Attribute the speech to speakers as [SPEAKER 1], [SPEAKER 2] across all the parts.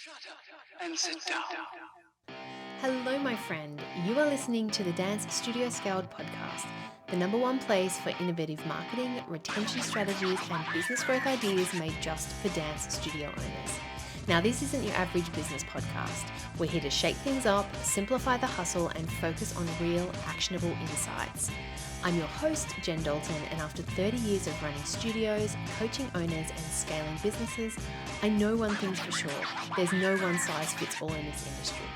[SPEAKER 1] Shut up and sit down.
[SPEAKER 2] Hello, my friend. You are listening to the Dance Studio Scaled podcast, the number one place for innovative marketing, retention strategies, and business growth ideas made just for dance studio owners. Now, this isn't your average business podcast. We're here to shake things up, simplify the hustle, and focus on real, actionable insights. I'm your host, Jen Dalton, and after 30 years of running studios, coaching owners, and scaling businesses, I know one thing's for sure. There's no one size fits all in this industry.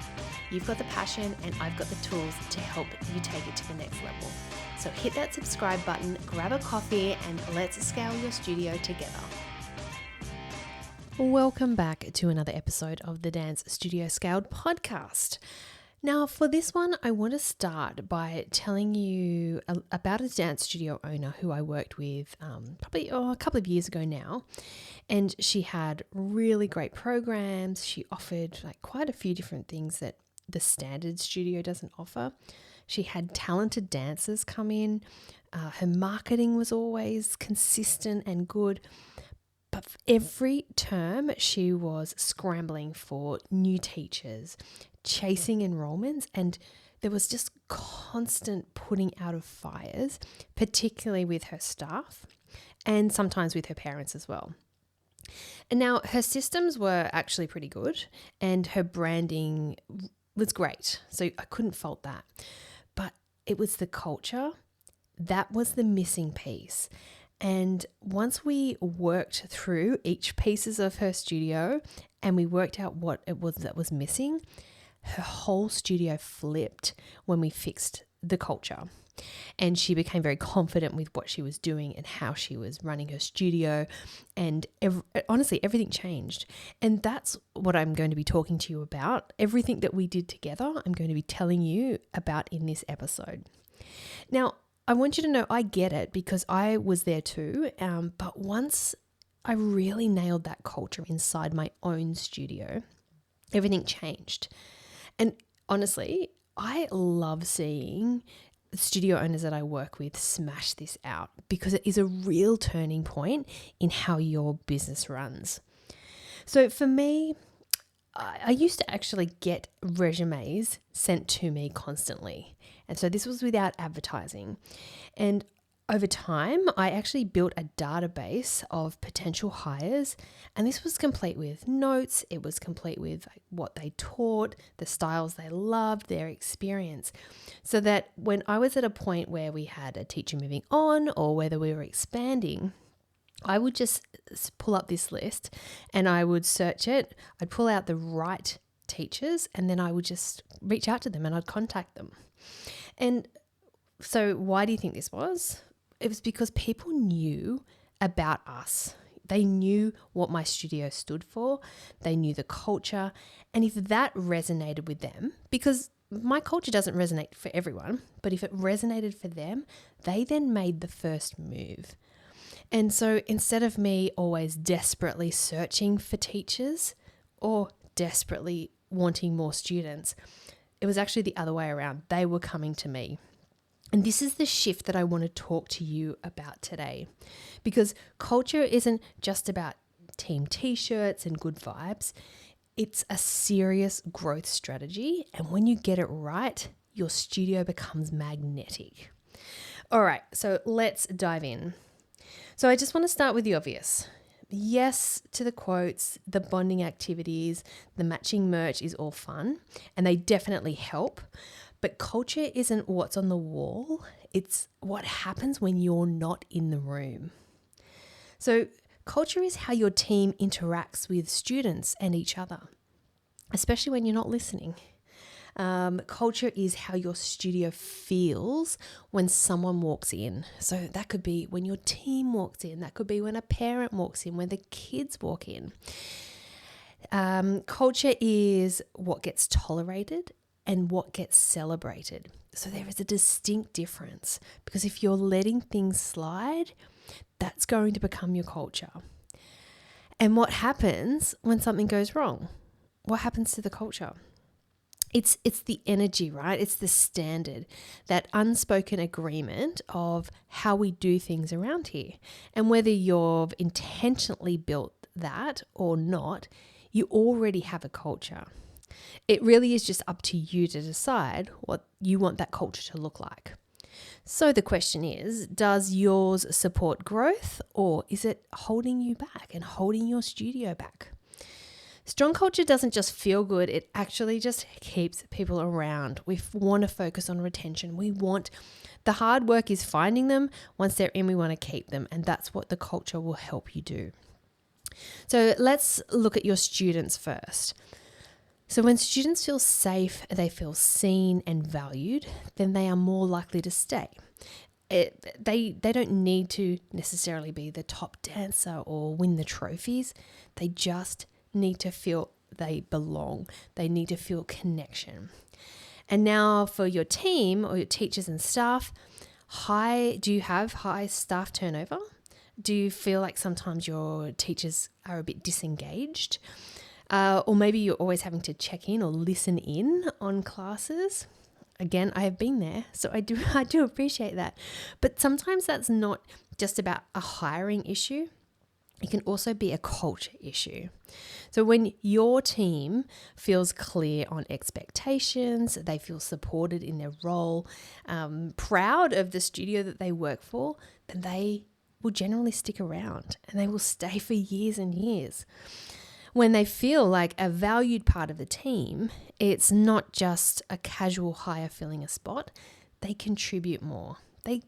[SPEAKER 2] You've got the passion and I've got the tools to help you take it to the next level. So hit that subscribe button, grab a coffee, and let's scale your studio together. Welcome back to another episode of the Dance Studio Scaled podcast. Now, for this one, I want to start by telling you about a dance studio owner who I worked with probably a couple of years ago now. And she had really great programs. She offered quite a few different things that the standard studio doesn't offer. She had talented dancers come in. Her marketing was always consistent and good. But every term, she was scrambling for new teachers, chasing enrolments, and there was just constant putting out of fires, particularly with her staff and sometimes with her parents as well. And now her systems were actually pretty good and her branding was great, so I couldn't fault that. But it was the culture that was the missing piece. And once we worked through each pieces of her studio and we worked out what it was that was missing, her whole studio flipped when we fixed the culture. And she became very confident with what she was doing and how she was running her studio. And honestly, everything changed. And that's what I'm going to be talking to you about. Everything that we did together, I'm going to be telling you about in this episode. Now, I want you to know I get it because I was there too. But once I really nailed that culture inside my own studio, everything changed. And honestly, I love seeing studio owners that I work with smash this out because it is a real turning point in how your business runs. So for me, I used to actually get resumes sent to me constantly. And so this was without advertising. And over time, I actually built a database of potential hires, and this was complete with notes. It was complete with what they taught, the styles they loved, their experience, so that when I was at a point where we had a teacher moving on or whether we were expanding, I would just pull up this list and I would search it. I'd pull out the right teachers and then I would just reach out to them and I'd contact them. And so why do you think this was? It was because people knew about us. They knew what my studio stood for. They knew the culture. And if that resonated with them, because my culture doesn't resonate for everyone, but if it resonated for them, they then made the first move. And so instead of me always desperately searching for teachers or desperately wanting more students, it was actually the other way around. They were coming to me. And this is the shift that I want to talk to you about today, because culture isn't just about team t-shirts and good vibes. It's a serious growth strategy. And when you get it right, your studio becomes magnetic. All right, so let's dive in. So I just want to start with the obvious. Yes to the quotes, the bonding activities, the matching merch is all fun, and they definitely help. But culture isn't what's on the wall. It's what happens when you're not in the room. So culture is how your team interacts with students and each other, especially when you're not listening. Culture is how your studio feels when someone walks in. So that could be when your team walks in. That could be when a parent walks in, when the kids walk in. Culture is what gets tolerated and what gets celebrated. So there is a distinct difference, because if you're letting things slide, that's going to become your culture. And what happens when something goes wrong? What happens to the culture? It's the energy, right? It's the standard, that unspoken agreement of how we do things around here. And whether you've intentionally built that or not, you already have a culture. It really is just up to you to decide what you want that culture to look like. So the question is, does yours support growth, or is it holding you back and holding your studio back? Strong culture doesn't just feel good, it actually just keeps people around. We want to focus on retention. The hard work is finding them. Once they're in, we want to keep them, and that's what the culture will help you do. So let's look at your students first. So when students feel safe, they feel seen and valued, then they are more likely to stay. They don't need to necessarily be the top dancer or win the trophies. They just need to feel they belong. They need to feel connection. And now for your team or your teachers and staff, do you have high staff turnover? Do you feel like sometimes your teachers are a bit disengaged? Or maybe you're always having to check in or listen in on classes. Again, I have been there, so I do appreciate that. But sometimes that's not just about a hiring issue. It can also be a culture issue. So when your team feels clear on expectations, they feel supported in their role, proud of the studio that they work for, then they will generally stick around and they will stay for years and years. When they feel like a valued part of the team, it's not just a casual hire filling a spot. They contribute more. They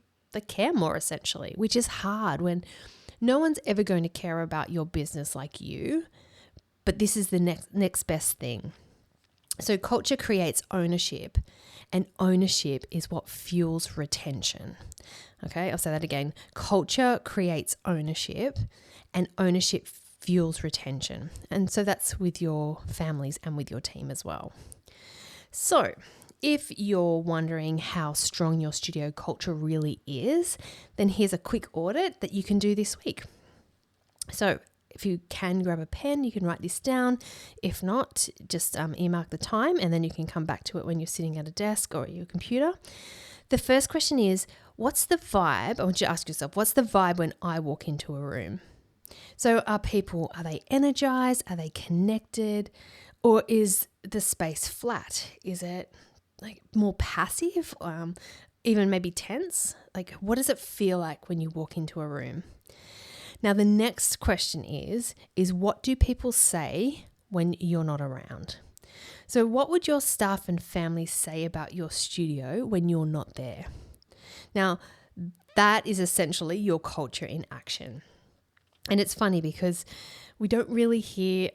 [SPEAKER 2] care more, essentially, which is hard when no one's ever going to care about your business like you, but this is the next best thing. So culture creates ownership, and ownership is what fuels retention. Okay, I'll say that again. Culture creates ownership, and ownership fuels retention. And so that's with your families and with your team as well. So if you're wondering how strong your studio culture really is, then here's a quick audit that you can do this week. So if you can grab a pen, you can write this down. If not, just earmark the time and then you can come back to it when you're sitting at a desk or at your computer. The first question is, what's the vibe? I want you to ask yourself, what's the vibe when I walk into a room? So are they energized? Are they connected? Or is the space flat? Is it like more passive? Even maybe tense? Like, what does it feel like when you walk into a room? Now, the next question is what do people say when you're not around? So what would your staff and family say about your studio when you're not there? Now, that is essentially your culture in action. And it's funny because we don't really hear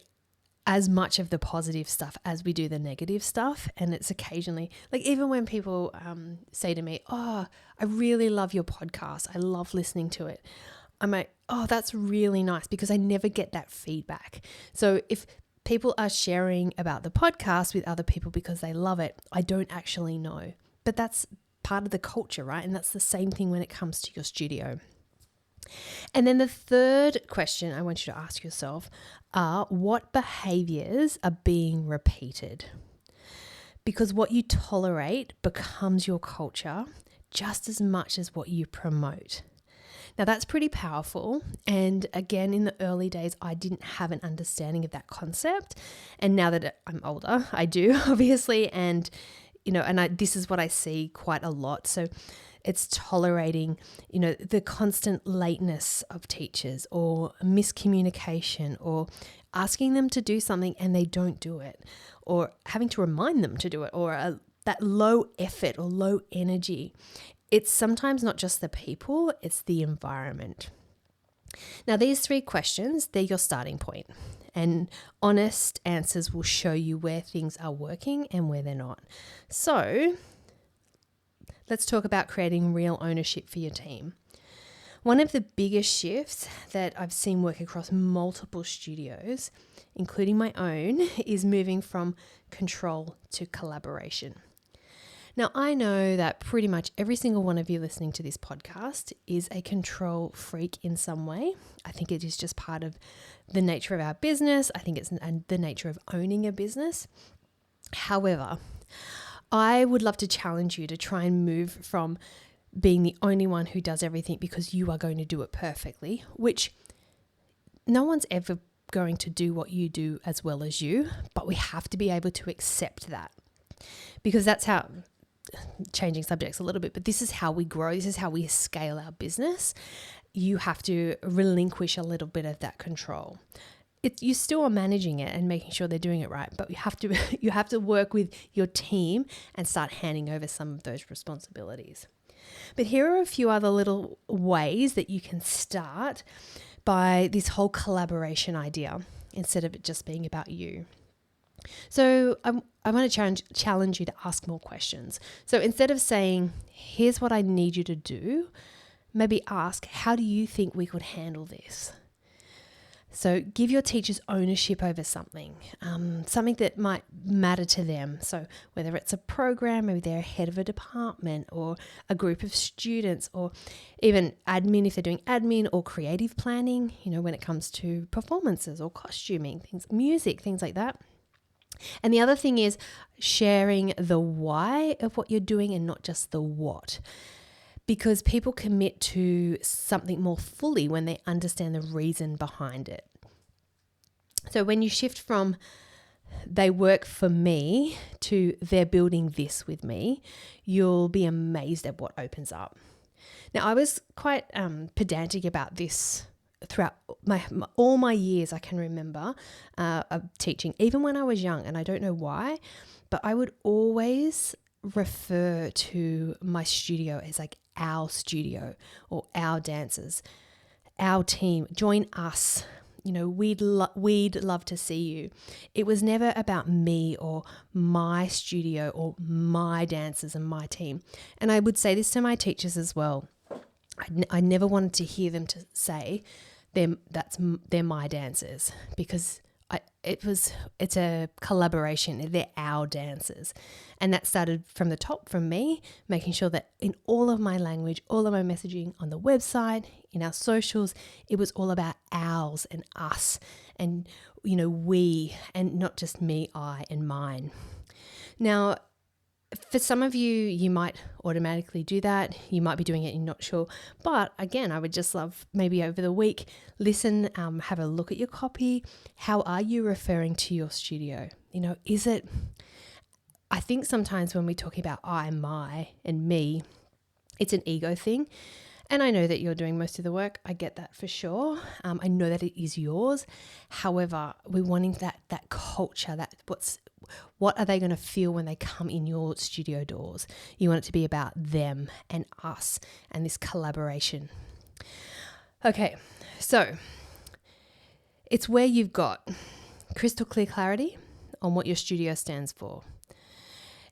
[SPEAKER 2] as much of the positive stuff as we do the negative stuff. And it's occasionally, like even when people say to me, oh, I really love your podcast. I love listening to it. I'm like, oh, that's really nice, because I never get that feedback. So if people are sharing about the podcast with other people because they love it, I don't actually know. But that's part of the culture, right? And that's the same thing when it comes to your studio. And then the third question I want you to ask yourself are, what behaviors are being repeated? Because what you tolerate becomes your culture just as much as what you promote. Now that's pretty powerful. And again, in the early days, I didn't have an understanding of that concept. And now that I'm older, I do, obviously. And, this is what I see quite a lot. So it's tolerating, the constant lateness of teachers, or miscommunication, or asking them to do something and they don't do it, or having to remind them to do it, or that low effort or low energy. It's sometimes not just the people, it's the environment. Now, these 3 questions, they're your starting point, and honest answers will show you where things are working and where they're not. So let's talk about creating real ownership for your team. One of the biggest shifts that I've seen work across multiple studios, including my own, is moving from control to collaboration. Now, I know that pretty much every single one of you listening to this podcast is a control freak in some way. I think it is just part of the nature of our business. I think it's the nature of owning a business. However, I would love to challenge you to try and move from being the only one who does everything because you are going to do it perfectly, which no one's ever going to do what you do as well as you, but we have to be able to accept that, because that's how, changing subjects a little bit, but this is how we grow. This is how we scale our business. You have to relinquish a little bit of that control. You still are managing it and making sure they're doing it right, but you have to work with your team and start handing over some of those responsibilities. But here are a few other little ways that you can start by this whole collaboration idea instead of it just being about you. So I want to challenge you to ask more questions. So instead of saying, here's what I need you to do, maybe ask, how do you think we could handle this? So give your teachers ownership over something, something that might matter to them. So whether it's a program, maybe they're head of a department, or a group of students, or even admin if they're doing admin, or creative planning, when it comes to performances or costuming, music, things like that. And the other thing is sharing the why of what you're doing and not just the what, because people commit to something more fully when they understand the reason behind it. So when you shift from they work for me to they're building this with me, you'll be amazed at what opens up. Now, I was quite pedantic about this throughout all my years. I can remember of teaching, even when I was young, and I don't know why, but I would always refer to my studio as like our studio or our dancers, our team, join us. We'd love to see you. It was never about me or my studio or my dancers and my team. And I would say this to my teachers as well. I never wanted to hear them to say they're my dancers, because it's a collaboration. They're our dancers. And that started from the top, from me, making sure that in all of my language, all of my messaging on the website, in our socials, it was all about ours and us and, we, and not just me, I, and mine. Now, for some of you, you might automatically do that. You might be doing it, you're not sure. But again, I would just love maybe over the week, listen, have a look at your copy. How are you referring to your studio? Is it, I think sometimes when we're talking about I, my, and me, it's an ego thing. And I know that you're doing most of the work. I get that for sure. I know that it is yours. However, we're wanting that culture, what are they going to feel when they come in your studio doors? You want it to be about them and us and this collaboration. Okay, so it's where you've got crystal clear clarity on what your studio stands for.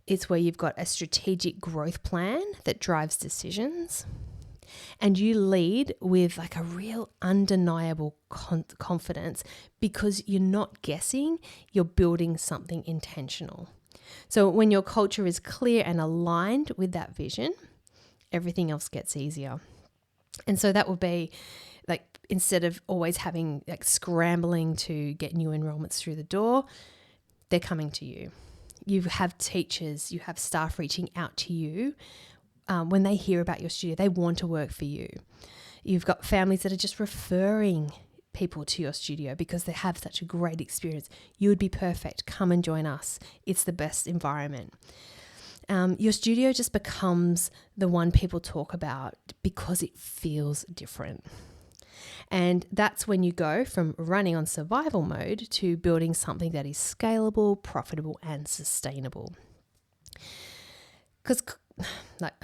[SPEAKER 2] It's where you've got a strategic growth plan that drives decisions. And you lead with like a real undeniable confidence, because you're not guessing, you're building something intentional. So when your culture is clear and aligned with that vision, everything else gets easier. And so that would be like, instead of always having like scrambling to get new enrolments through the door, they're coming to you. You have teachers, you have staff reaching out to you. When they hear about your studio, they want to work for you. You've got families that are just referring people to your studio because they have such a great experience. You would be perfect. Come and join us. It's the best environment. Your studio just becomes the one people talk about because it feels different. And that's when you go from running on survival mode to building something that is scalable, profitable, and sustainable.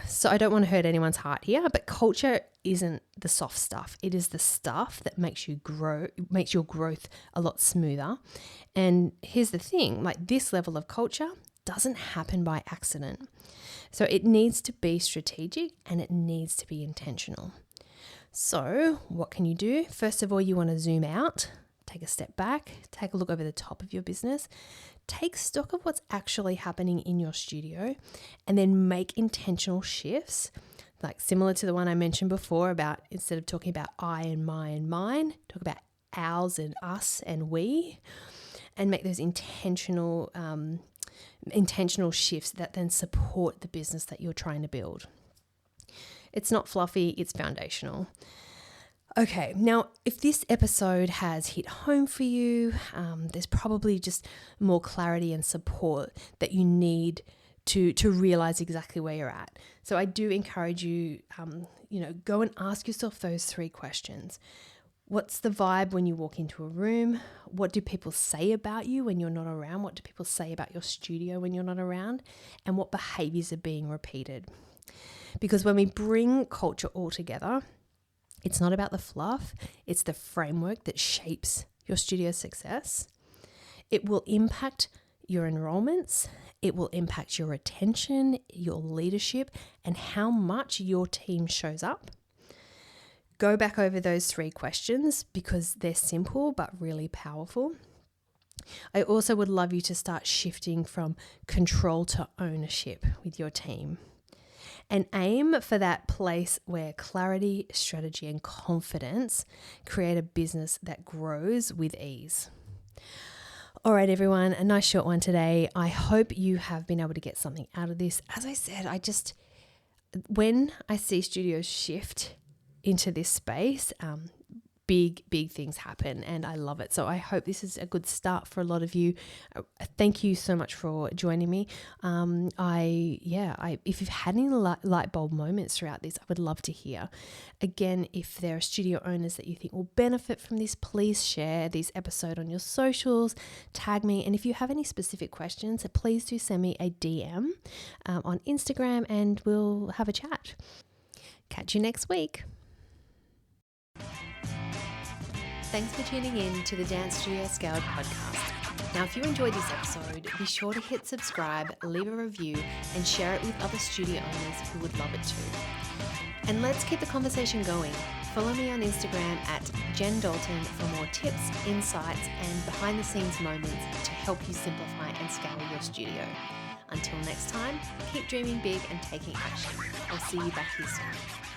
[SPEAKER 2] So I don't want to hurt anyone's heart here, but culture isn't the soft stuff. It is the stuff that makes you grow, makes your growth a lot smoother. And here's the thing, like this level of culture doesn't happen by accident. So it needs to be strategic and it needs to be intentional. So what can you do? First of all, you want to zoom out, take a step back, take a look over the top of your business, take stock of what's actually happening in your studio, and then make intentional shifts, like similar to the one I mentioned before about instead of talking about I and my and mine, talk about ours and us and we, and make those intentional shifts that then support the business that you're trying to build. It's not fluffy, it's foundational. Okay, now if this episode has hit home for you, there's probably just more clarity and support that you need to realize exactly where you're at. So I do encourage you, go and ask yourself those 3 questions. What's the vibe when you walk into a room? What do people say about you when you're not around? What do people say about your studio when you're not around? And what behaviors are being repeated? Because when we bring culture all together, it's not about the fluff, it's the framework that shapes your studio's success. It will impact your enrolments, it will impact your retention, your leadership, and how much your team shows up. Go back over those 3 questions because they're simple but really powerful. I also would love you to start shifting from control to ownership with your team. And aim for that place where clarity, strategy, and confidence create a business that grows with ease. All right, everyone, a nice short one today. I hope you have been able to get something out of this. As I said, when I see studios shift into this space, big things happen, and I love it. So I hope this is a good start for a lot of you. Thank you so much for joining me. If you've had any light bulb moments throughout this, I would love to hear. Again, if there are studio owners that you think will benefit from this, please share this episode on your socials, tag me, and if you have any specific questions, please do send me a DM on Instagram and we'll have a chat. Catch you next week. Thanks for tuning in to the Dance Studio Scaled podcast. Now, if you enjoyed this episode, be sure to hit subscribe, leave a review, and share it with other studio owners who would love it too. And let's keep the conversation going. Follow me on Instagram at Jen Dalton for more tips, insights, and behind-the-scenes moments to help you simplify and scale your studio. Until next time, keep dreaming big and taking action. I'll see you back here soon.